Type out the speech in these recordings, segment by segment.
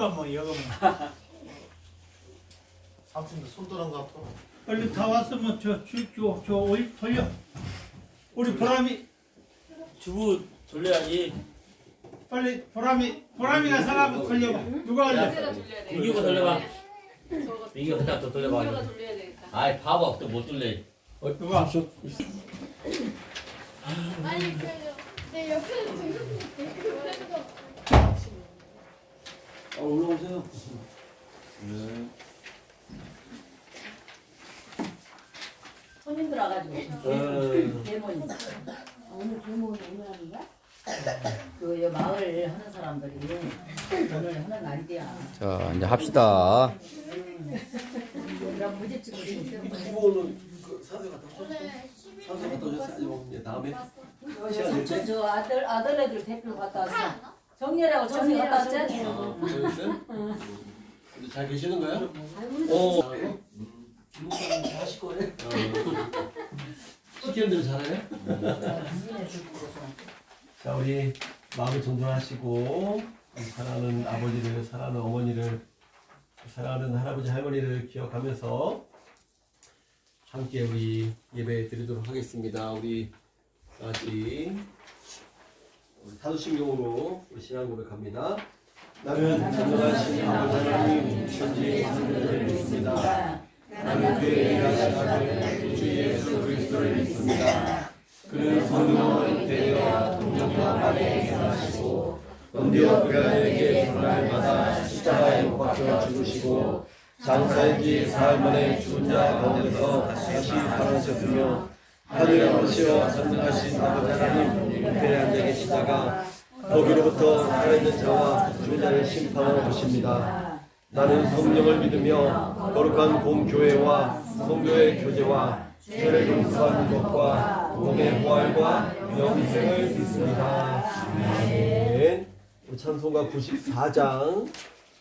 뭐 여거 뭐. 삼촌도 손도랑 갖고. 빨리 다 왔으면 저 오일 돌려. 우리 보람이 주부 돌려야지. 빨리 보람이가 사람 돌려봐. 누가 할래? 민규가 돌려봐. 민규가 그다음 또 돌려봐. 민규가 돌려야 되겠다. 아이 바보 또 못 돌려. 누가? 아니 내 옆에서 들고 올라오세요. 네. 손님들 와가지고 대모님. 오늘 대모님 오늘 하는 거야? 그 마을 하는 사람들이 오늘 하는 날이야. 자, 이제 합시다. 그럼 부집집을 이거는 그 산소 갔다 오셨어요? 산소 갔다 오셨어요? 아니 다음에 저 아들애들 대표 갔다 왔어. 정렬하고 정리 갔다 왔지? 그랬어요? 근데 잘 계시는 거야? 하실 거네. 시키는 대로 잘하네. 자, 우리 마음을 정돈하시고 사랑하는 아버지를, 사랑하는 어머니를, 사랑하는 할아버지 할머니를 기억하면서 함께 우리 예배 드리도록 하겠습니다. 우리 같이 사도신경으로 우리 신앙 고백합니다. 나는 전능하신 아버지 하나님 천지의 하나님을 믿습니다. 나는 그의 일하신 주 예수 그리스도를 믿습니다. 그는 성령으로 잉태되어 동정과 마리아에게 나시고 본디오 빌라도에게 분할마다 십자가에 못 박혀 죽으시고 장사한 지 사흘 만에 죽은 자 가운데서 다시 살아나셨으며 하늘에 오르시어 전능하신 아버지 하나님 우편에 앉아 계시다가 거기로부터 살아있는 자와 죽은 자를 심판하러 오십니다. 나는 성령을 믿으며 거룩한 공교회와 성도의 교제와 죄를 용서하는 것과 몸의 부활과 영생을 믿습니다. 아멘. 찬송가 94장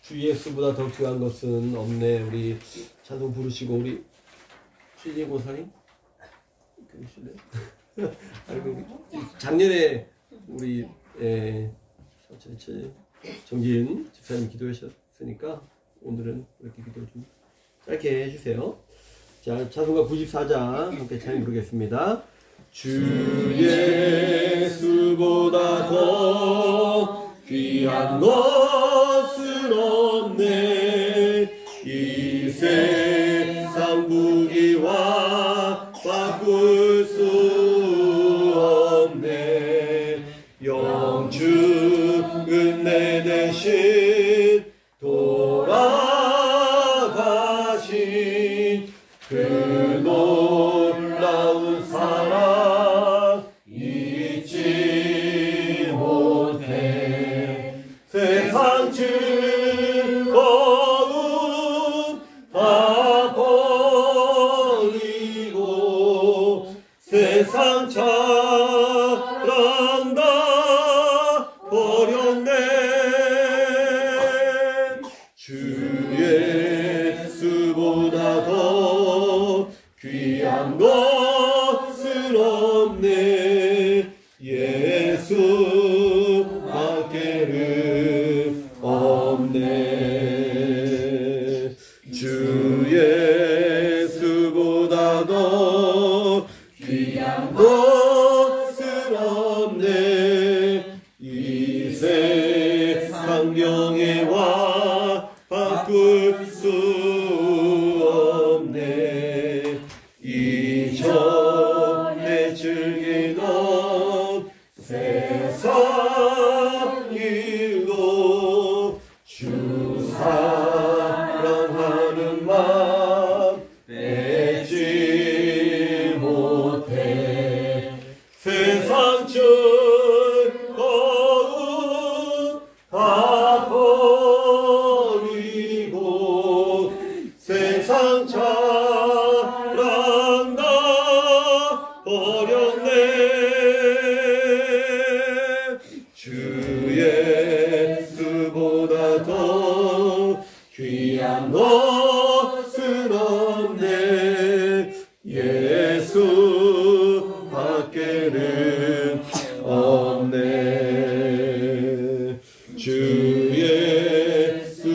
주 예수보다 더 귀한 것은 없네. 우리 찬송 부르시고 우리 최진 고사님 작년에 우리 정진 집사님 기도하셨으니까 오늘은 이렇게 기도 좀 짧게 해주세요. 자, 찬송가 94장 함께 잘 부르겠습니다. 주 예수보다 더 귀한 것은 없네. 이 세상 무기와 바꿀 수 없네. 영주 은혜 대신 돌아가신 그 놀라운 사랑 잊지 못해. 세상 즐거움 다 버리고 세상 자랑 다 버렸네. 주 예수보다 더 귀한 것은 없네. 예수 밖에는 없네. 주 예수보다 더 귀한 것은 없네. 이 세상 명예와 바꿀 수 없네. 이전에 즐기던 세상 일도 주 사랑하는 마음 빼지 못해. 세상 즐거움 다 버리고 세상 자랑 다 버렸네. 주 예수보다 더 귀한 것은 없네. 예수 밖에는 없네. 주 예수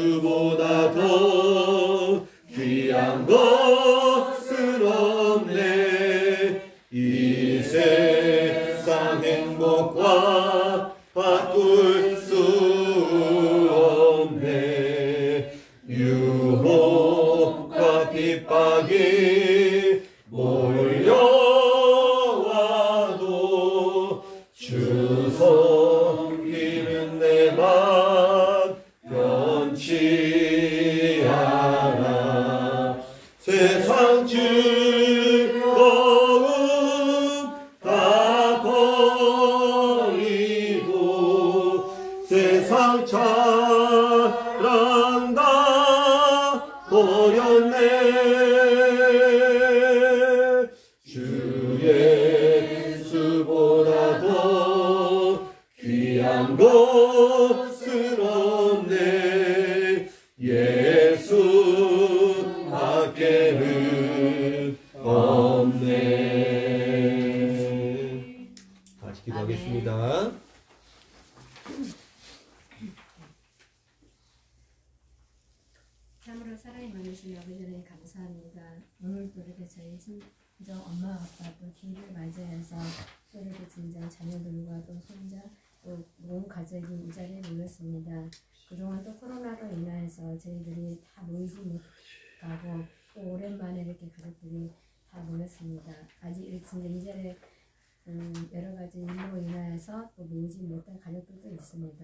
강하게 몰려와도 주 섬기는 내 맘 변치 않아. 세상 즐거움 다 버리고 세상 자랑 다 버렸네. 주 예수보다도 귀한 것은 없네. 예수 밖에는 없네. 같이 기도하겠습니다. 참으로 사랑이 많으신 아버지 하나님 감사합니다. 오늘도 이렇게 저희 친정 엄마 아빠 또 주일을 맞이해서 또 이렇게 진정 자녀들과 또 손자 또 온 가족이 이 자리에 모였습니다. 그동안 또 코로나로 인해서 저희들이 다 모이지 못하고 또 오랜만에 이렇게 가족들이 다 모였습니다. 아직 진짜 이 자리에 여러 가지 일로 인하여서 또 모이지 못한 가족들도 있습니다.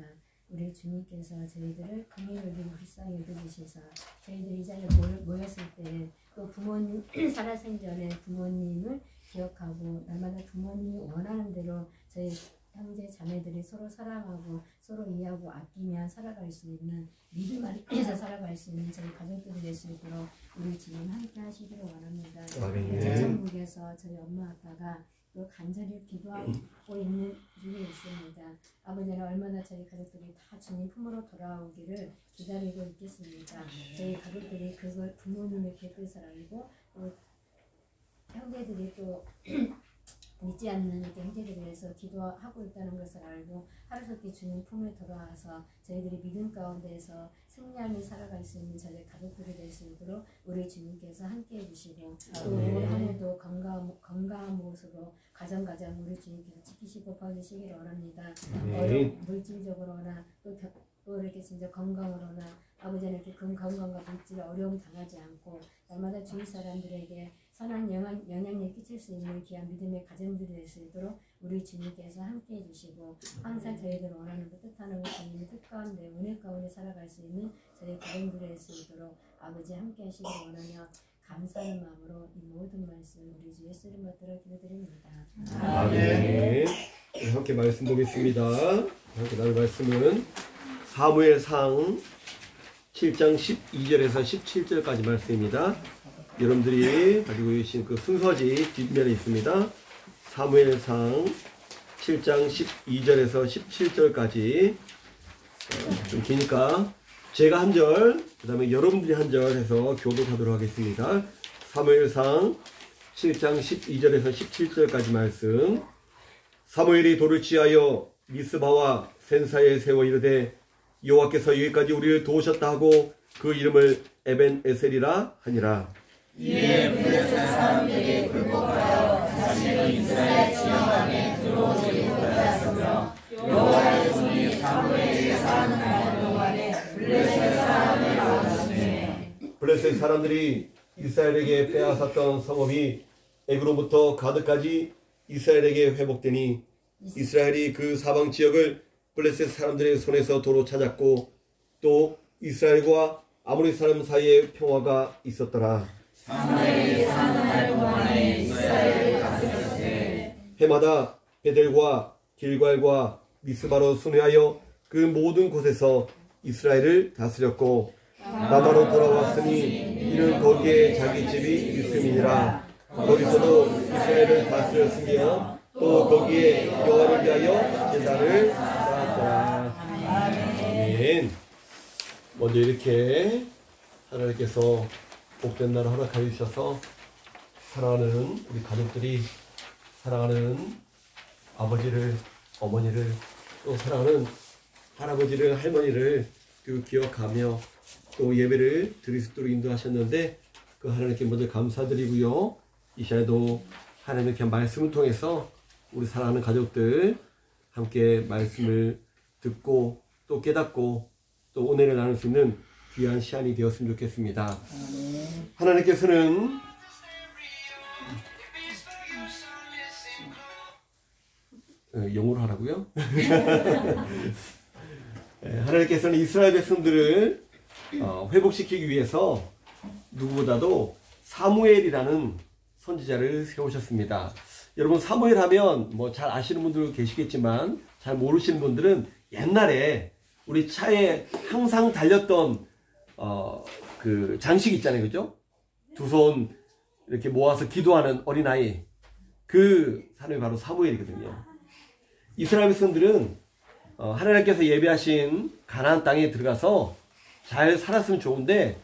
우리 주님께서 저희들을 긍휼히 여기고 불쌍히 여겨주셔서 저희들이 이 자리에 모였을 때 또 부모님 살아생전에 부모님을 기억하고 날마다 부모님이 원하는 대로 저희 형제 자매들이 서로 사랑하고 서로 이해하고 아끼며 살아갈 수 있는 믿음 안에서 살아갈 수 있는 저희 가족들이 될 수 있도록 우리 주님 함께 하시기를 원합니다. 천국에서 저희 엄마 아빠가 또 간절히 기도하고 있는 중에 있습니다. 아버지는 얼마나 저희 가족들이 다 주님 품으로 돌아오기를 기다리고 있겠습니다. 저희 가족들이 그걸 부모님의 곁에서 알고 또 형제들이 또 믿지 않는 형제들에 대해서 기도하고 있다는 것을 알고 하루속히 주님 품에 돌아와서 저희들이 믿음 가운데에서 승리하며 살아갈 수 있는 저희 가족들이 될 수 있도록 우리 주님께서 함께해 주시고 또 올 한해도 건강한 모습으로 가정 우리 주님께서 지키시고 봐주시기를 원합니다. 물질적으로나 또 이렇게 진짜 건강으로나 아버지는 이렇게 건강과 물질에 어려움 당하지 않고 날마다 주위 사람들에게 선한 영향을 끼칠 수 있는 귀한 믿음의 가정들이 될 수 있도록 우리 주님께서 함께해 주시고 항상 저희들 원하는 것 뜻하는 것 주님의 뜻 가운데 은혜 가운데 살아갈 수 있는 저희 가정들이 될 수 있도록 아버지 함께 하시길 원하며 감사하는 마음으로 이 모든 말씀 우리 주 예수 이름 받들어 기도드립니다. 아멘. 함께 말씀 보겠습니다. 함께 나눌 말씀은 사무엘상 7장 12절에서 17절까지 말씀입니다. 여러분들이 가지고 계신 그 순서지 뒷면에 있습니다. 사무엘상 7장 12절에서 17절까지 좀 기니까 제가 한 절, 그 다음에 여러분들이 한 절 해서 교독하도록 하겠습니다. 사무엘상 7장 12절에서 17절까지 말씀. 사무엘이 돌을 취하여 미스바와 센사에 세워 이르되 여호와께서 여기까지 우리를 도우셨다 하고 그 이름을 에벤에셀이라 하니라. 이에 블레셋 사람들이 굴복하여 자신의 이스라엘 지형 안에 들어오지 못하였으며 여호와의 손이 사무엘에게 사는 날 동안에 블레셋 사람을 막으시네. 블레셋 사람들이 이스라엘에게 빼앗았던 성읍이 에그로부터 가드까지 이스라엘에게 회복되니 이스라엘이 그 사방 지역을 블레셋 사람들의 손에서 도로 찾았고 또 이스라엘과 아모리 사람 사이에 평화가 있었더라. 사무엘이 사는 날 동안에 이스라엘을 다스렸으되 해마다 베델과 길갈과 미스바로 순회하여 그 모든 곳에서 이스라엘을 다스렸고 라마로 돌아왔으니 이는 거기에 자기 집이 있음이니라. 거기서도 이스라엘을 다스렸으며 또 거기에 여호와를 위하여 제단을 쌓았더라. 아멘. 먼저 이렇게 하나님께서 복된 날을 허락하여 주셔서 사랑하는 우리 가족들이 사랑하는 아버지를, 어머니를, 또 사랑하는 할아버지를, 할머니를 기억하며 또 예배를 드릴 수 있도록 인도하셨는데 그 하나님께 먼저 감사드리고요. 이 시간에도 하나님의 말씀을 통해서 우리 사랑하는 가족들 함께 말씀을 듣고 또 깨닫고 또 은혜를 나눌 수 있는 귀한 시간이 되었으면 좋겠습니다. 하나님께서는 영어로 하라고요? 하나님께서는 이스라엘 백성들을 회복시키기 위해서 누구보다도 사무엘이라는 선지자를 세우셨습니다. 여러분 사무엘 하면 뭐 잘 아시는 분들 계시겠지만 잘 모르시는 분들은 옛날에 우리 차에 항상 달렸던 그 장식 있잖아요, 그죠? 두 손 이렇게 모아서 기도하는 어린아이, 그 사람이 바로 사무엘이거든요. 이스라엘 백성들은 하나님께서 예비하신 가나안 땅에 들어가서 잘 살았으면 좋은데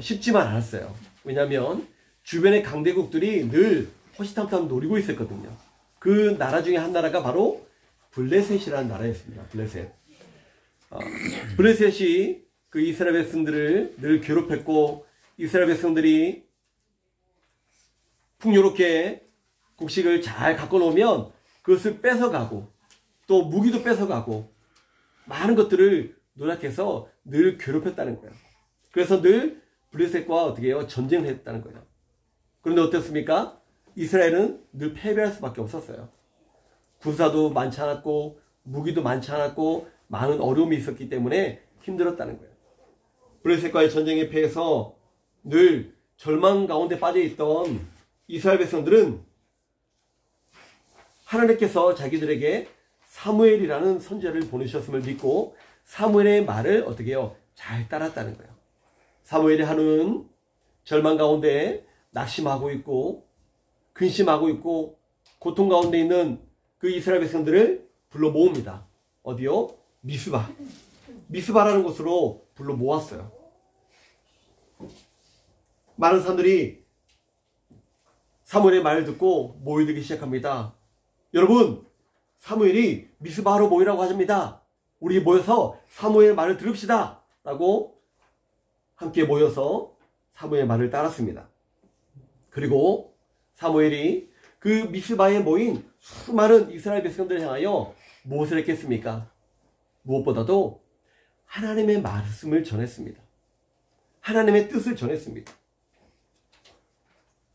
쉽지만 않았어요. 왜냐하면 주변의 강대국들이 늘 호시탐탐 노리고 있었거든요. 그 나라 중에 한 나라가 바로 블레셋이라는 나라였습니다. 블레셋이 그 이스라엘 백성들을 늘 괴롭혔고, 이스라엘 백성들이 풍요롭게 곡식을 잘 갖고 놓으면 그것을 뺏어가고 또 무기도 뺏어가고 많은 것들을 노력해서 늘 괴롭혔다는 거예요. 그래서 늘 블레셋과 어떻게 해요? 전쟁을 했다는 거예요. 그런데 어땠습니까? 이스라엘은 늘 패배할 수밖에 없었어요. 군사도 많지 않았고 무기도 많지 않았고 많은 어려움이 있었기 때문에 힘들었다는 거예요. 블레셋과의 전쟁에 패해서 늘 절망 가운데 빠져있던 이스라엘 백성들은 하나님께서 자기들에게 사무엘이라는 선지자를 보내셨음을 믿고 사무엘의 말을 어떻게 해요? 잘 따랐다는 거예요. 사무엘이 하는 절망 가운데 낙심하고 있고 근심하고 있고 고통 가운데 있는 그 이스라엘 백성들을 불러 모읍니다. 어디요? 미스바라는 곳으로 불러 모았어요. 많은 사람들이 사무엘의 말을 듣고 모여들기 시작합니다. 여러분, 사무엘이 미스바로 모이라고 하십니다. 우리 모여서 사무엘의 말을 들읍시다 라고 함께 모여서 사무엘의 말을 따랐습니다. 그리고 사무엘이 그 미스바에 모인 수많은 이스라엘 백성들을 향하여 무엇을 했겠습니까? 무엇보다도 하나님의 말씀을 전했습니다. 하나님의 뜻을 전했습니다.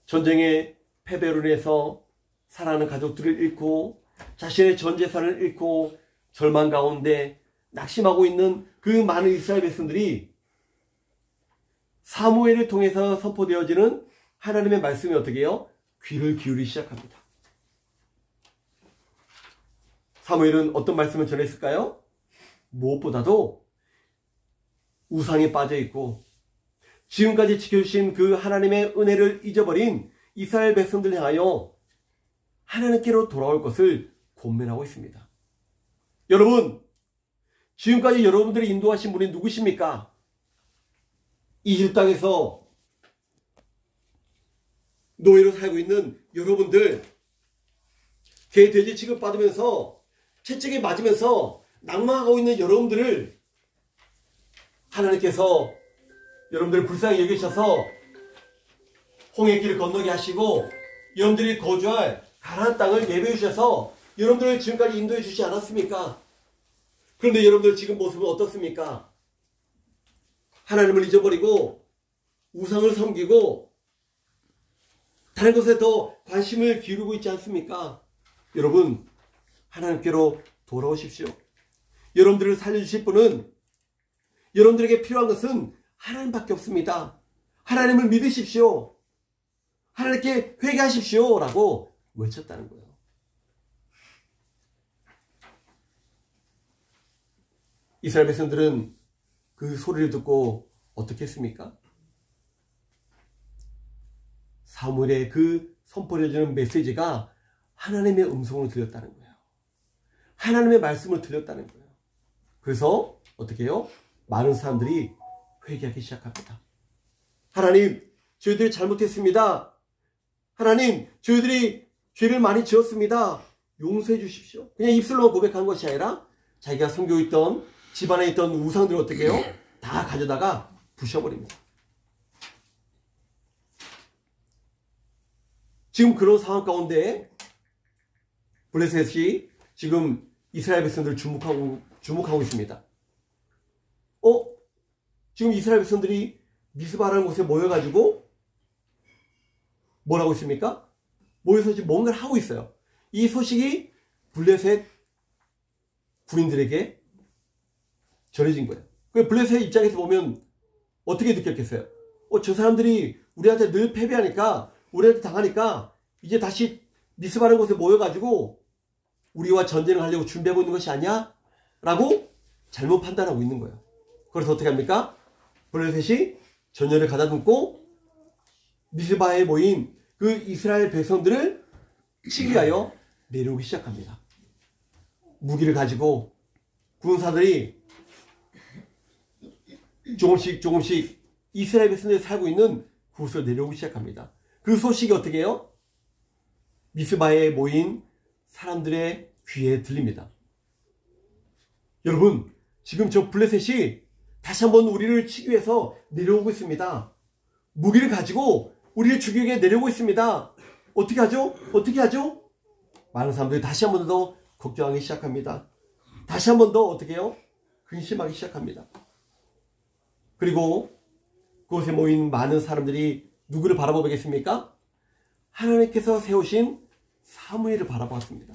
전쟁의 패배로 인해서 사랑하는 가족들을 잃고 자신의 전 재산을 잃고 절망 가운데 낙심하고 있는 그 많은 이스라엘 백성들이 사무엘을 통해서 선포되어지는 하나님의 말씀이 어떻게 해요? 귀를 기울이기 시작합니다. 사무엘은 어떤 말씀을 전했을까요? 무엇보다도 우상에 빠져있고 지금까지 지켜주신 그 하나님의 은혜를 잊어버린 이스라엘 백성들 향하여 하나님께로 돌아올 것을 권면하고 있습니다. 여러분, 지금까지 여러분들이 인도하신 분이 누구십니까? 이집 땅에서 노예로 살고 있는 여러분들, 개 돼지 취급받으면서 채찍에 맞으면서 낙망하고 있는 여러분들을 하나님께서 여러분들을 불쌍히 여기셔서 홍해길을 건너게 하시고 여러분들이 거주할 가나안 땅을 예배해 주셔서 여러분들을 지금까지 인도해 주지 않았습니까? 그런데 여러분들 지금 모습은 어떻습니까? 하나님을 잊어버리고 우상을 섬기고 다른 것에 더 관심을 기울이고 있지 않습니까? 여러분, 하나님께로 돌아오십시오. 여러분들을 살려주실 분은, 여러분들에게 필요한 것은 하나님밖에 없습니다. 하나님을 믿으십시오. 하나님께 회개하십시오 라고 외쳤다는 거예요. 이스라엘 백성들은 그 소리를 듣고 어떻게 했습니까? 사무엘의 그 선포해주는 메시지가 하나님의 음성을 들렸다는 거예요. 하나님의 말씀을 들렸다는 거예요. 그래서 어떻게 해요? 많은 사람들이 회개하기 시작합니다. 하나님, 저희들이 잘못했습니다. 하나님, 저희들이 죄를 많이 지었습니다. 용서해 주십시오. 그냥 입술로 고백한 것이 아니라 자기가 섬기고 있던 집안에 있던 우상들을 어떻게 해요? 다 가져다가 부셔버립니다. 지금 그런 상황 가운데 블레셋이 지금 이스라엘 백성들을 주목하고 있습니다. 지금 이스라엘 백성들이 미스바라는 곳에 모여가지고 뭘 하고 있습니까? 모여서 지금 뭔가를 하고 있어요. 이 소식이 블레셋 군인들에게 전해진 거예요. 그 블레셋 입장에서 보면 어떻게 느꼈겠어요? 저 사람들이 우리한테 늘 패배하니까, 우리한테 당하니까 이제 다시 미스바라는 곳에 모여가지고 우리와 전쟁을 하려고 준비하고 있는 것이 아니야? 라고 잘못 판단하고 있는 거예요. 그래서 어떻게 합니까? 블레셋이 전열을 가다듬고 미스바에 모인 그 이스라엘 백성들을 치기 위하여 내려오기 시작합니다. 무기를 가지고 군사들이 조금씩 이스라엘 백성들이 살고 있는 그곳으로 내려오기 시작합니다. 그 소식이 어떻게 해요? 미스바에 모인 사람들의 귀에 들립니다. 여러분, 지금 저 블레셋이 다시 한번 우리를 치기 위해서 내려오고 있습니다. 무기를 가지고 우리를 죽이기 위해 내려오고 있습니다. 어떻게 하죠? 어떻게 하죠? 많은 사람들이 다시 한번 더 걱정하기 시작합니다. 다시 한번 더 어떻게 해요? 근심하기 시작합니다. 그리고 그곳에 모인 많은 사람들이 누구를 바라보겠습니까? 하나님께서 세우신 사무엘을 바라보았습니다.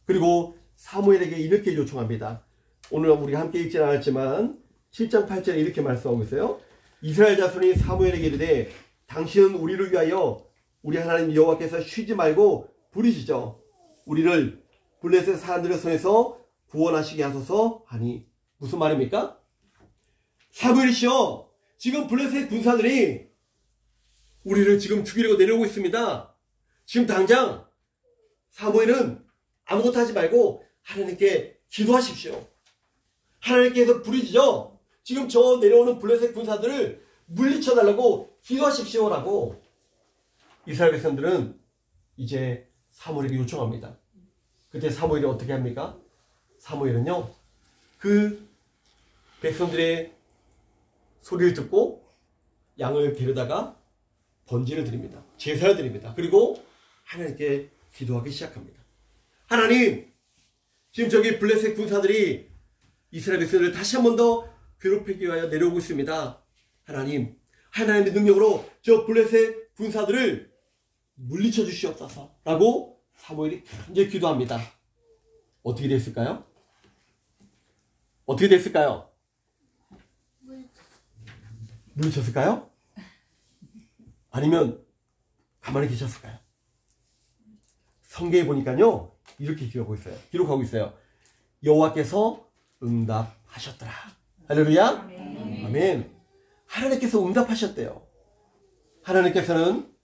그리고 사무엘에게 이렇게 요청합니다. 오늘 우리가 함께 읽지는 않았지만 7장 8절에 이렇게 말씀하고 있어요. 이스라엘 자손이 사무엘에게 이르되 당신은 우리를 위하여 우리 하나님 여호와께서 쉬지 말고 부르시죠. 우리를 블레셋 사람들의 손에서 구원하시게 하소서 하니. 무슨 말입니까? 사무엘이시여, 지금 블레셋 군사들이 우리를 지금 죽이려고 내려오고 있습니다. 지금 당장 사무엘은 아무것도 하지 말고 하나님께 기도하십시오. 하나님께서 부르시죠. 지금 저 내려오는 블레셋 군사들을 물리쳐달라고 기도하십시오 라고 이스라엘 백성들은 이제 사무엘에게 요청합니다. 그때 사무엘이 어떻게 합니까? 사무엘은요, 그 백성들의 소리를 듣고 양을 데려다가 번제를 드립니다. 제사를 드립니다. 그리고 하나님께 기도하기 시작합니다. 하나님, 지금 저기 블레셋 군사들이 이스라엘 백성들을 다시 한 번 더 괴롭히기 위하여 내려오고 있습니다. 하나님, 하나님의 능력으로 저 블레셋 군사들을 물리쳐 주시옵소서 라고 사무엘이 간절히 기도합니다. 어떻게 됐을까요? 어떻게 됐을까요? 물리쳤을까요? 아니면 가만히 계셨을까요? 성경에 보니까요, 이렇게 기록하고 있어요. 여호와께서 응답하셨더라. 할렐루야. 아멘. 하나님께서 응답하셨대요. 하나님께서는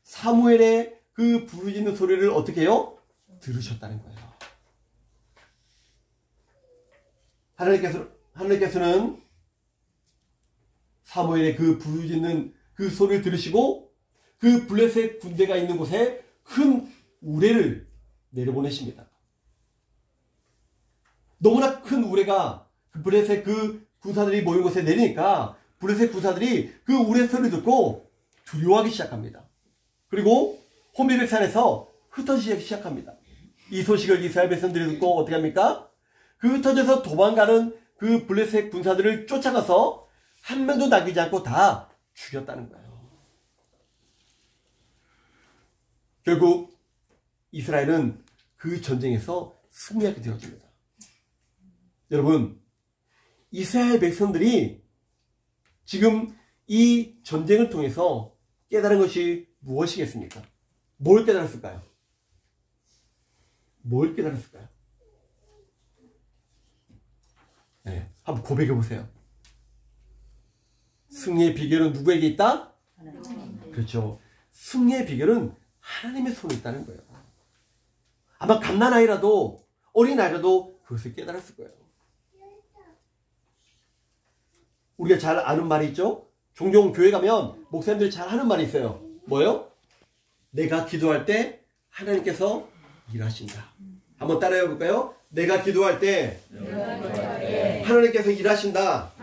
사무엘의 그 부르짖는 소리를 어떻게 해요? 들으셨다는 거예요. 하나님께서는 사무엘의 그 부르짖는 그 소리를 들으시고 그 블레셋 군대가 있는 곳에 큰 우레를 내려보내십니다. 너무나 큰 우레가 그 블레셋 그 군사들이 모인 곳에 내리니까 블레셋 군사들이 그 우레 소리를 듣고 두려워하기 시작합니다. 그리고 호밀백산에서 흩어지기 시작합니다. 이 소식을 이스라엘 백성들이 듣고 어떻게 합니까? 그 흩어져서 도망가는 그 블레셋 군사들을 쫓아가서 한 명도 남기지 않고 다 죽였다는 거예요. 결국 이스라엘은 그 전쟁에서 승리하게 되어집니다. 여러분, 이스라엘 백성들이 지금 이 전쟁을 통해서 깨달은 것이 무엇이겠습니까? 뭘 깨달았을까요? 뭘 깨달았을까요? 네, 한번 고백해 보세요. 승리의 비결은 누구에게 있다? 그렇죠. 승리의 비결은 하나님의 손에 있다는 거예요. 아마 갓난아이라도 어린아이라도 그것을 깨달았을 거예요. 우리가 잘 아는 말이 있죠? 종종 교회 가면 목사님들이 잘 하는 말이 있어요. 뭐예요? 내가 기도할 때 하나님께서 일하신다. 한번 따라해 볼까요? 내가 기도할 때 하나님께서 일하신다.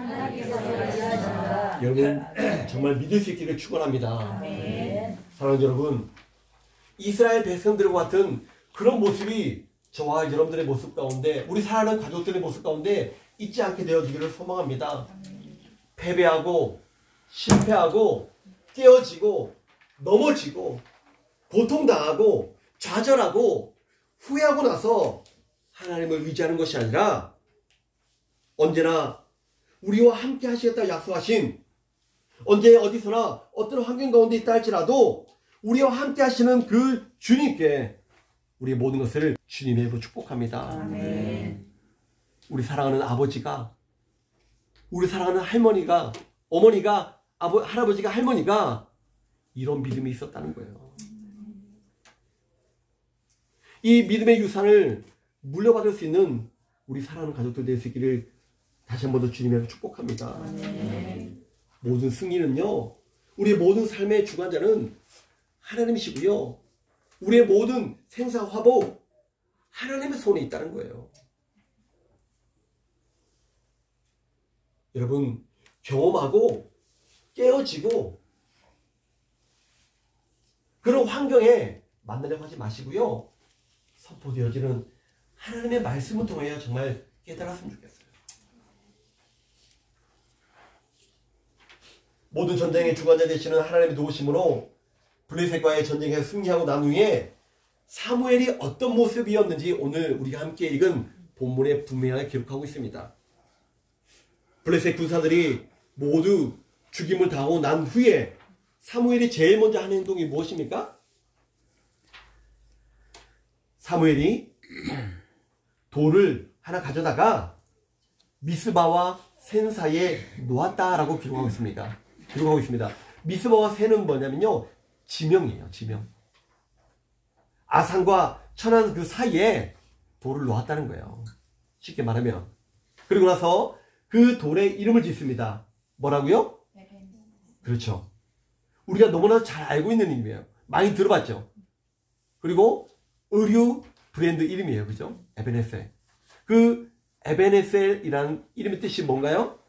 여러분, 정말 믿을 수 있기를 축원합니다. 사랑하는 여러분, 이스라엘 백성들과 같은 그런 모습이 저와 여러분들의 모습 가운데, 우리 사랑하는 가족들의 모습 가운데 있지 않게 되어지기를 소망합니다. 패배하고 실패하고 깨어지고 넘어지고 고통당하고 좌절하고 후회하고 나서 하나님을 의지하는 것이 아니라 언제나 우리와 함께 하시겠다 약속하신, 언제 어디서나 어떤 환경 가운데 있다 할지라도 우리와 함께 하시는 그 주님께 우리의 모든 것을 주님의 이름으로 축복합니다. 아멘. 우리 사랑하는 아버지가, 우리 사랑하는 할머니가, 어머니가, 할아버지가, 할머니가 이런 믿음이 있었다는 거예요. 이 믿음의 유산을 물려받을 수 있는 우리 사랑하는 가족들 될 수 있기를 다시 한 번 더 주님의 이름으로 축복합니다. 아멘. 모든 승리는요, 우리의 모든 삶의 주관자는 하나님이시고요, 우리의 모든 생사화복 하나님의 손에 있다는 거예요. 여러분, 경험하고 깨어지고 그런 환경에 만나려고 하지 마시고요, 선포되어지는 하나님의 말씀을 통하여 정말 깨달았으면 좋겠어요. 모든 전쟁의 주관자 되시는 하나님의 도우심으로 블레셋과의 전쟁에서 승리하고 난 후에 사무엘이 어떤 모습이었는지 오늘 우리가 함께 읽은 본문에 분명하게 기록하고 있습니다. 블레셋 군사들이 모두 죽임을 당하고 난 후에 사무엘이 제일 먼저 하는 행동이 무엇입니까? 사무엘이 돌을 하나 가져다가 미스바와 센 사이에 놓았다라고 기록하고 있습니다. 미스바와 센은 뭐냐면요, 지명이에요. 지명. 아산과 천안 그 사이에 돌을 놓았다는 거예요. 쉽게 말하면. 그리고 나서 그 돌에 이름을 짓습니다. 뭐라고요? 그렇죠. 우리가 너무나 잘 알고 있는 이름이에요. 많이 들어봤죠. 그리고 의류 브랜드 이름이에요. 그죠? 에베네셀. 그 에베네셀이라는 이름의 뜻이 뭔가요?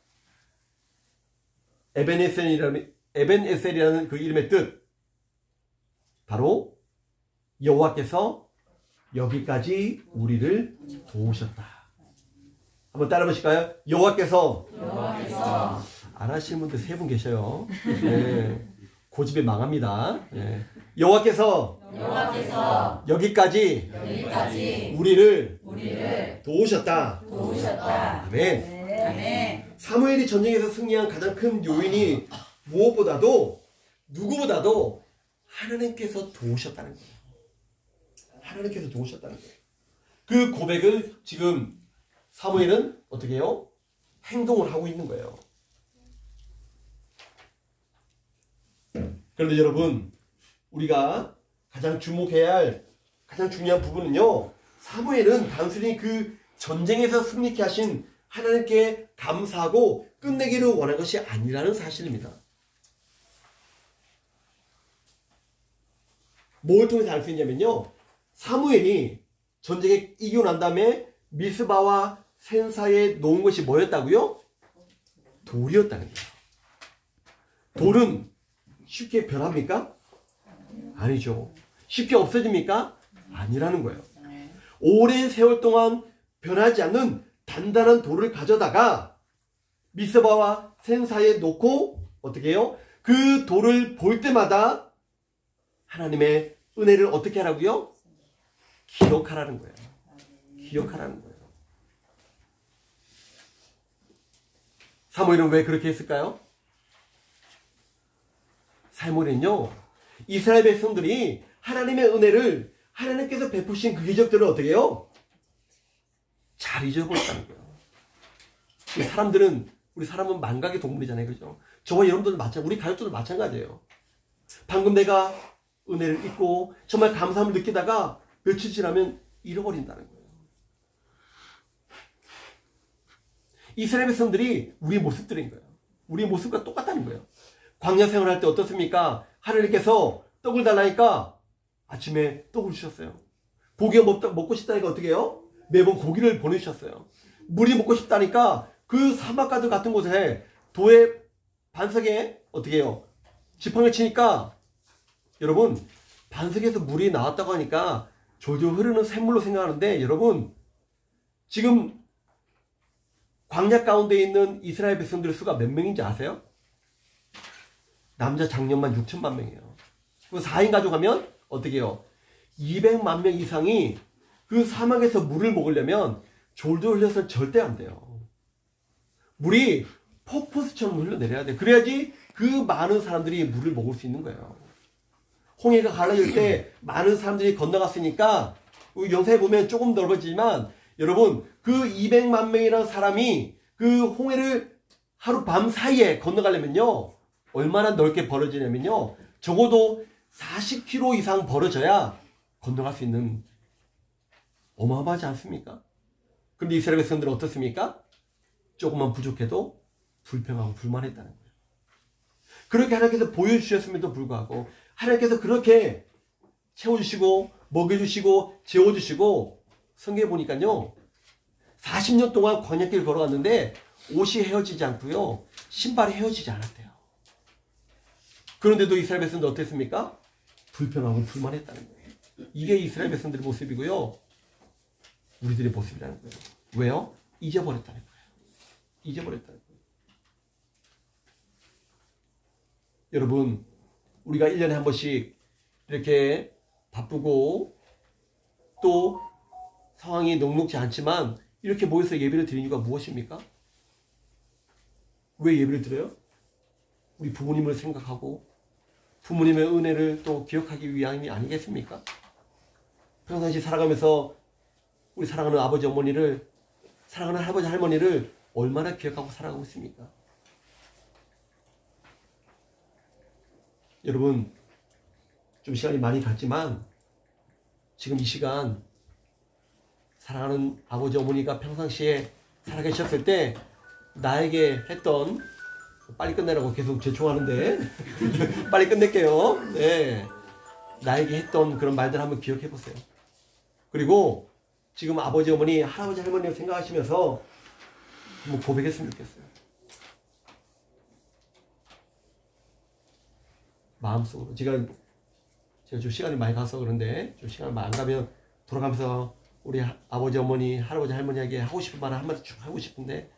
에벤에셀이라는 그 이름의 뜻, 바로 여호와께서 여기까지 우리를 도우셨다. 한번 따라 보실까요? 여호와께서 안 하시는 분들 3분 계셔요. 네. 고집에 망합니다. 네. 여호와께서 여기까지 우리를 도우셨다. 아멘. 사무엘이 전쟁에서 승리한 가장 큰 요인이 무엇보다도, 누구보다도 하나님께서 도우셨다는 거예요. 하나님께서 도우셨다는 거예요. 그 고백을 지금 사무엘은 어떻게 해요? 행동을 하고 있는 거예요. 그런데 여러분, 우리가 가장 주목해야 할 가장 중요한 부분은요, 사무엘은 단순히 그 전쟁에서 승리케 하신 하나님께 감사하고 끝내기를 원한 것이 아니라는 사실입니다. 뭘 통해서 알 수 있냐면요, 사무엘이 전쟁에 이기고 난 다음에 미스바와 센 사이에 놓은 것이 뭐였다고요? 돌이었다는 거예요. 돌은 쉽게 변합니까? 아니죠. 쉽게 없어집니까? 아니라는 거예요. 오랜 세월 동안 변하지 않는 단단한 돌을 가져다가 미스바와 센 사이에 놓고 어떻게 해요? 그 돌을 볼 때마다 하나님의 은혜를 어떻게 하라고요? 기억하라는 거예요. 기억하라는 거예요. 사무엘은 왜 그렇게 했을까요? 사무엘은요, 이스라엘 백성들이 하나님의 은혜를, 하나님께서 베푸신 그 기적들을 어떻게 해요? 잘 잊어버렸다는 거예요. 우리 사람은 망각의 동물이잖아요. 그죠? 저와 여러분들도 우리 가족들도 마찬가지예요. 방금 내가 은혜를 잊고 정말 감사함을 느끼다가 며칠 지나면 잃어버린다는 거예요. 이스라엘 백성들이 우리의 모습들인 거예요. 우리의 모습과 똑같다는 거예요. 광야 생활할 때 어떻습니까? 하나님께서 떡을 달라니까 아침에 떡을 주셨어요. 고기가 먹고 싶다니까 어떻게 해요? 매번 고기를 보내주셨어요. 물이 먹고 싶다니까 그 사막가드 같은 곳에 도의 반석에 어떻게 해요? 지팡이를 치니까 여러분, 반석에서 물이 나왔다고 하니까 졸졸 흐르는 샘물로 생각하는데, 여러분, 지금 광야 가운데 있는 이스라엘 백성들의 수가 몇 명인지 아세요? 남자 장년만 6천만 명이에요. 그리고 4인 가족하면 어떻게 해요? 200만 명 이상이 그 사막에서 물을 먹으려면 졸도 흘려서 절대 안 돼요. 물이 폭포수처럼 흘러내려야 돼. 그래야지 그 많은 사람들이 물을 먹을 수 있는 거예요. 홍해가 갈라질 때 많은 사람들이 건너갔으니까 영상에 보면 조금 넓어지지만 여러분 그 200만 명이라는 사람이 그 홍해를 하루 밤 사이에 건너가려면요 얼마나 넓게 벌어지냐면요 적어도 40km 이상 벌어져야 건너갈 수 있는 어마어마하지 않습니까? 그런데 이스라엘 백성들은 어떻습니까? 조금만 부족해도 불평하고 불만했다는 거예요. 그렇게 하나님께서 보여주셨음에도 불구하고 하나님께서 그렇게 채워주시고 먹여주시고 재워주시고 성경에 보니까요 40년 동안 광야길 걸어갔는데 옷이 헤어지지 않고요 신발이 헤어지지 않았대요. 그런데도 이스라엘 백성들 어땠습니까? 불평하고 불만했다는 거예요. 이게 이스라엘 백성들의 모습이고요 우리들의 모습이라는 거예요. 왜요? 잊어버렸다는 거예요. 잊어버렸다는 거예요. 여러분 우리가 1년에 한 번씩 이렇게 바쁘고 또 상황이 녹록지 않지만 이렇게 모여서 예배를 드리는 이유가 무엇입니까? 왜 예배를 드려요? 우리 부모님을 생각하고 부모님의 은혜를 또 기억하기 위함이 아니겠습니까? 평상시 살아가면서 우리 사랑하는 아버지 어머니를 사랑하는 할아버지 할머니를 얼마나 기억하고 살아가고 있습니까? 여러분 좀 시간이 많이 갔지만 지금 이 시간 사랑하는 아버지 어머니가 평상시에 살아계셨을 때 나에게 했던 빨리 끝내라고 계속 재촉하는데 빨리 끝낼게요. 네, 나에게 했던 그런 말들 한번 기억해 보세요. 그리고 지금 아버지 어머니 할아버지 할머니를 생각하시면서 한번 고백했으면 좋겠어요. 마음속으로 제가 좀 시간이 많이 가서 그런데 좀 시간이 많이 안 가면 돌아가면서 우리 아버지 어머니 할아버지 할머니에게 하고 싶은 말을 한마디 쭉 하고 싶은데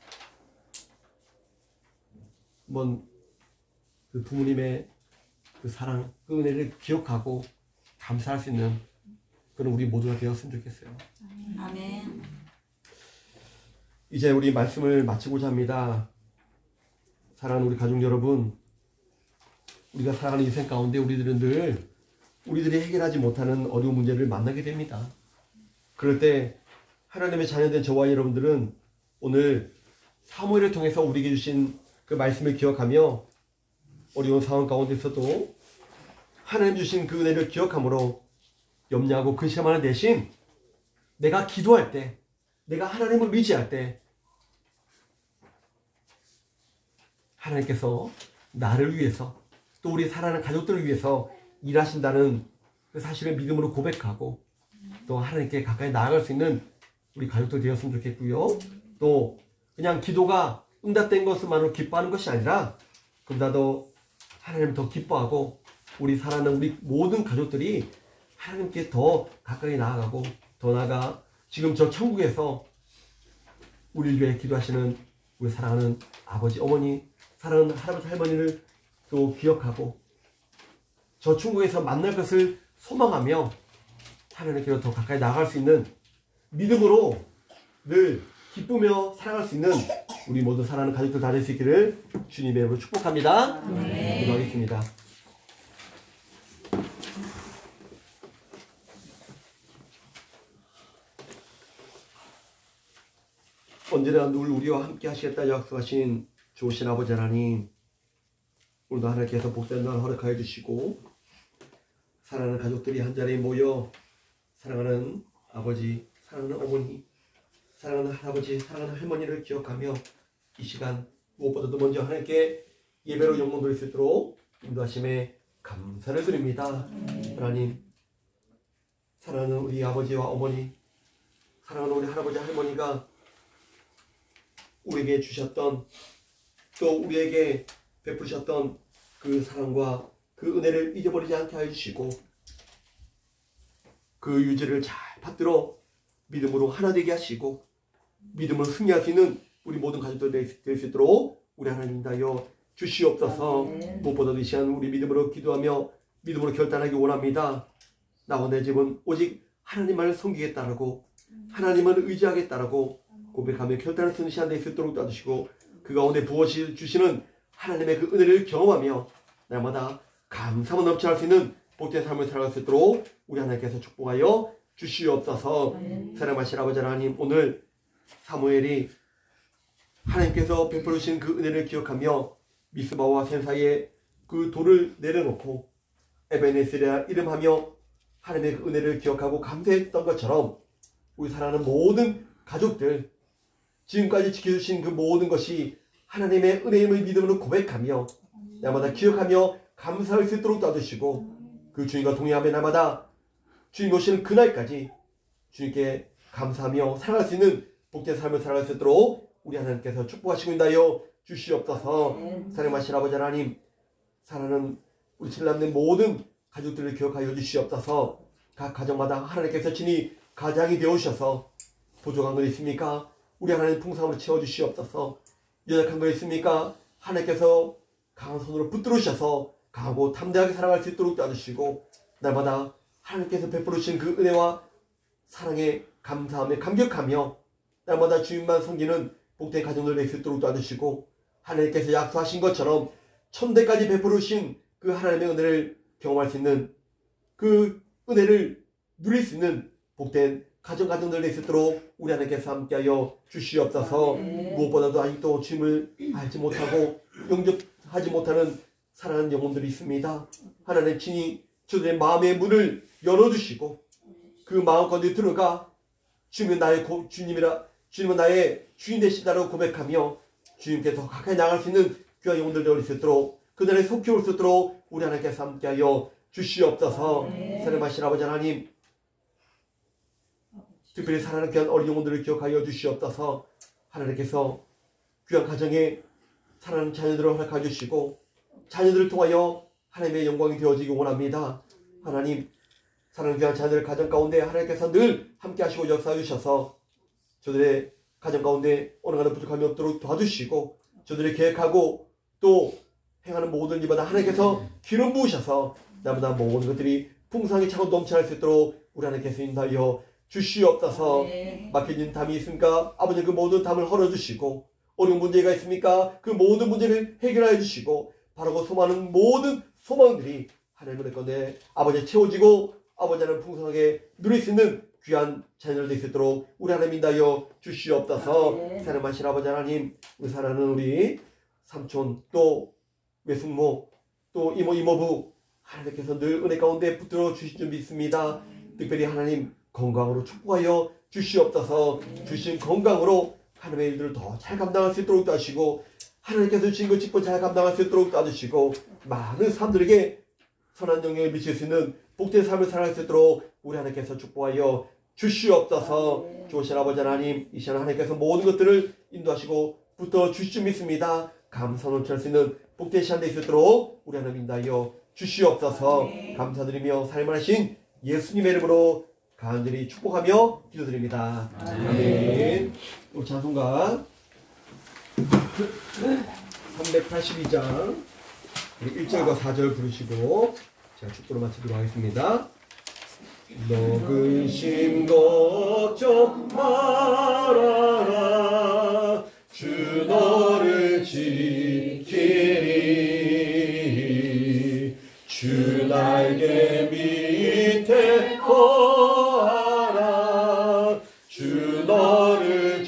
한번 그 부모님의 그 사랑 그 은혜를 기억하고 감사할 수 있는 그런 우리 모두가 되었으면 좋겠어요. 아멘. 이제 우리 말씀을 마치고자 합니다. 사랑하는 우리 가족 여러분, 우리가 살아가는 인생 가운데 우리들은 늘 우리들이 해결하지 못하는 어려운 문제를 만나게 됩니다. 그럴 때 하나님의 자녀된 저와 여러분들은 오늘 사무엘을 통해서 우리에게 주신 그 말씀을 기억하며 어려운 상황 가운데서도 하나님 주신 그 은혜를 기억함으로 염려하고 근심하는 대신 내가 기도할 때, 내가 하나님을 의지할 때 하나님께서 나를 위해서 또 우리 사랑하는 가족들을 위해서 일하신다는 그 사실을 믿음으로 고백하고 또 하나님께 가까이 나아갈 수 있는 우리 가족들 되었으면 좋겠고요. 또 그냥 기도가 응답된 것만으로 기뻐하는 것이 아니라 그보다도 하나님을 더 기뻐하고 우리 사랑하는 우리 모든 가족들이 하나님께 더 가까이 나아가고 더 나아가 지금 저 천국에서 우리를 위해 기도하시는 우리 사랑하는 아버지 어머니 사랑하는 할아버지 할머니를 또 기억하고 저 천국에서 만날 것을 소망하며 하나님께로 더 가까이 나아갈 수 있는 믿음으로 늘 기쁘며 살아갈 수 있는 우리 모두 사랑하는 가족들 다 될 수 있기를 주님의 이름으로 축복합니다. 기도하겠습니다. 언제나 늘 우리와 함께 하시겠다 약속하신 좋으신 아버지 하나님, 오늘도 하나님께서 복된 날 허락하여 주시고 사랑하는 가족들이 한자리에 모여 사랑하는 아버지, 사랑하는 어머니, 사랑하는 할아버지, 사랑하는 할머니를 기억하며 이 시간 무엇보다도 먼저 하나님께 예배로 영광 돌릴 수 있도록 인도하심에 감사를 드립니다. 하나님, 사랑하는 우리 아버지와 어머니, 사랑하는 우리 할아버지 할머니가 우리에게 주셨던 또 우리에게 베푸셨던 그 사랑과 그 은혜를 잊어버리지 않게 해주시고 그 유지를 잘 받들어 믿음으로 하나 되게 하시고 믿음으로 승리할 수 있는 우리 모든 가족들 될 수 있도록 우리 하나님 인도하여 주시옵소서. 무엇보다도 이 시간 우리 믿음으로 기도하며 믿음으로 결단하기 원합니다. 나와 내 집은 오직 하나님만을 섬기겠다라고 하나님을 의지하겠다라고 고백하며 결단을 쓰는 시간 될 수 있도록 도와주시고 그 가운데 부어주시는 하나님의 그 은혜를 경험하며 날마다 감사함을 넘쳐날 수 있는 복된 삶을 살아갈 수 있도록 우리 하나님께서 축복하여 주시옵소서. 사랑하신 아버지 하나님, 오늘 사무엘이 하나님께서 베풀어 주신 그 은혜를 기억하며 미스바와 센 사이에 그 돌을 내려놓고 에베네스라 이름하며 하나님의 그 은혜를 기억하고 감사했던 것처럼 우리 사랑하는 모든 가족들, 지금까지 지켜주신 그 모든 것이 하나님의 은혜임을 믿음으로 고백하며 날마다 기억하며 감사할 수 있도록 도와주시고 그 주님과 동행하며 날마다 주님 오시는 그날까지 주님께 감사하며 살아갈 수 있는 복된 삶을 살아갈 수 있도록 우리 하나님께서 축복하시고 인하여 주시옵소서. 사랑하신 아버지 하나님, 사랑하는 우리 신랑님 모든 가족들을 기억하여 주시옵소서. 각 가정마다 하나님께서 친히 가장이 되어주셔서 부족한 거 있습니까? 우리 하나님 풍성함으로 채워주시옵소서. 연약한 거 있습니까? 하나님께서 강한 손으로 붙들어 주셔서 강하고 담대하게 살아갈 수 있도록 도와주시고 날마다 하나님께서 베풀어 주신 그 은혜와 사랑에 감사하며 감격하며 날마다 주님만 섬기는 복된 가정들 될 수 있도록 도와주시고 하나님께서 약속하신 것처럼 천대까지 베풀어 주신 그 하나님의 은혜를 경험할 수 있는 그 은혜를 누릴 수 있는 복된 가정들 될 수 있도록 우리 하나님께서 함께하여 주시옵소서. 무엇보다도 아직도 주님을 알지 못하고 영접하지 못하는 사랑하는 영혼들이 있습니다. 하나님 친히 저들의 마음의 문을 열어주시고 그 마음 가운데 들어가 주님은 나의 주님은 나의 주인 되시다라고 고백하며 주님께 더 가까이 나갈 수 있는 귀한 영혼들 되어 수 있도록 그날에 속히 올 수 있도록 우리 하나님께서 함께하여 주시옵소서. 사랑하신 아버지 하나님, 특별히 사랑하는 귀한 어린 영혼들을 기억하여 주시옵소서. 하나님께서 귀한 가정에 사랑하는 자녀들을 허락해 주시고 자녀들을 통하여 하나님의 영광이 되어지기 원합니다. 하나님, 사랑하는 귀한 자녀들 가정 가운데 하나님께서 늘 함께 하시고 역사해 주셔서 저들의 가정 가운데 어느 하나 부족함이 없도록 도와주시고 저들이 계획하고 또 행하는 모든 일마다 하나님께서 기름 부으셔서 나보다 모든 것들이 풍성하게 차고 넘쳐날 수 있도록 우리 하나님께서 인도하여 주시옵소서. 막혀진 담이 있습니까? 아버지 그 모든 담을 헐어주시고 어려운 문제가 있습니까? 그 모든 문제를 해결하여 주시고 바라고 소망하는 모든 소망들이 하나님의 건데 아버지 채워지고 아버지는 풍성하게 누릴 수 있는 귀한 자녀들 될 수 있도록 우리 하나님 인도하여 주시옵소서. 사랑하신 아버지 하나님, 우리 사랑하는 우리 삼촌 또 외숙모 또 이모부 하나님께서 늘 은혜 가운데 붙들어 주실 줄 믿습니다. 특별히 하나님 건강으로 축복하여 주시옵소서. 주신 건강으로 하나님의 일들을 더 잘 감당할 수 있도록 도와주시고 하나님께서 주신 것 직분 잘 감당할 수 있도록 도와주시고 많은 사람들에게 선한 영향을 미칠 수 있는 복된 삶을 살아갈 수 있도록 우리 하나님께서 축복하여 주시옵소서. 좋으신 아버지 하나님, 이 시간 하나님께서 모든 것들을 인도하시고 붙어 주실 줄 믿습니다. 감사 넘칠 수 있는 복된 시간 될 수 있도록 우리 하나님 인도하여 주시옵소서. 감사드리며 살만하신 예수님의 이름으로 간절히 축복하며 기도드립니다. 아멘. 또 찬송가 382장 1절과 4절 부르시고 제가 축도로 마치도록 하겠습니다. 너 근심 걱정 말아라 주 너를 지키리 주 날개 밑에 거하라 주 너를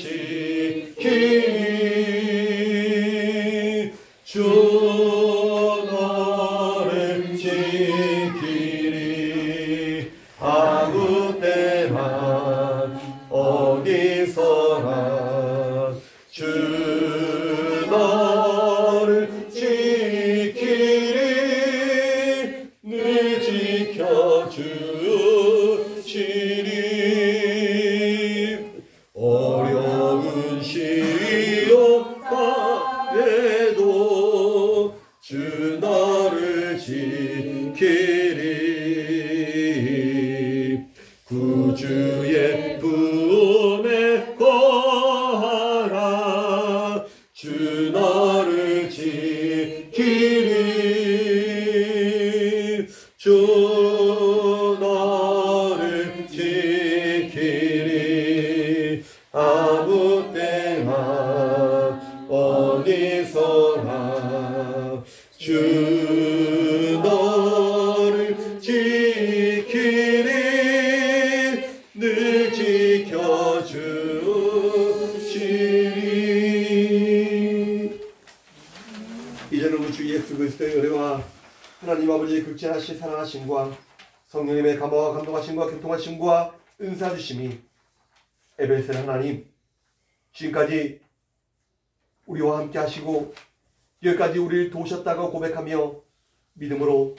지키리 주 너를 지키리 아무 때나 어디서나 주 너를 지키리 늘 지켜주시리 어려운 시험에도 주 너를 지키리 구주의 품에 거하라 주 너를 지키리 주 너를 지키리 주 너를 지키리 늘 지켜주시리. 이제는 우리 주 예수 그리스도의 은혜와 하나님 아버지의 극진하신 사랑하심과 성령님의 감화와 감동하심과 교통하심과 은사 주심이 에베레스트 하나님 지금까지 우리와 함께 하시고 여기까지 우리를 도우셨다고 고백하며 믿음으로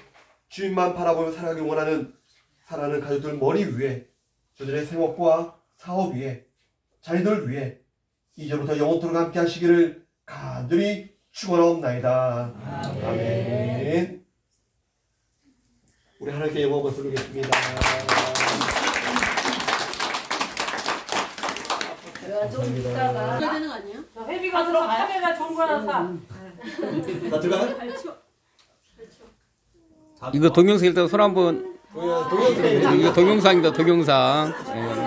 주님만 바라보며 살아가길 원하는 사랑하는 가족들 머리 위에 저들의 생업과 사업 위에 자녀들 위에 이제부터 영원토록 함께 하시기를 간절히 축원하옵나이다. 아멘. 우리 하나님께 영광을 돌리겠습니다. 내가 좀 이따가 되는 거 아니에요? 회비가 들어가요? 회비가 좋은 거라서 사. 다 들어가요? 이거 동영상 일단 손 한번. 동영상. 이거 동영상입니다. 동영상. 예.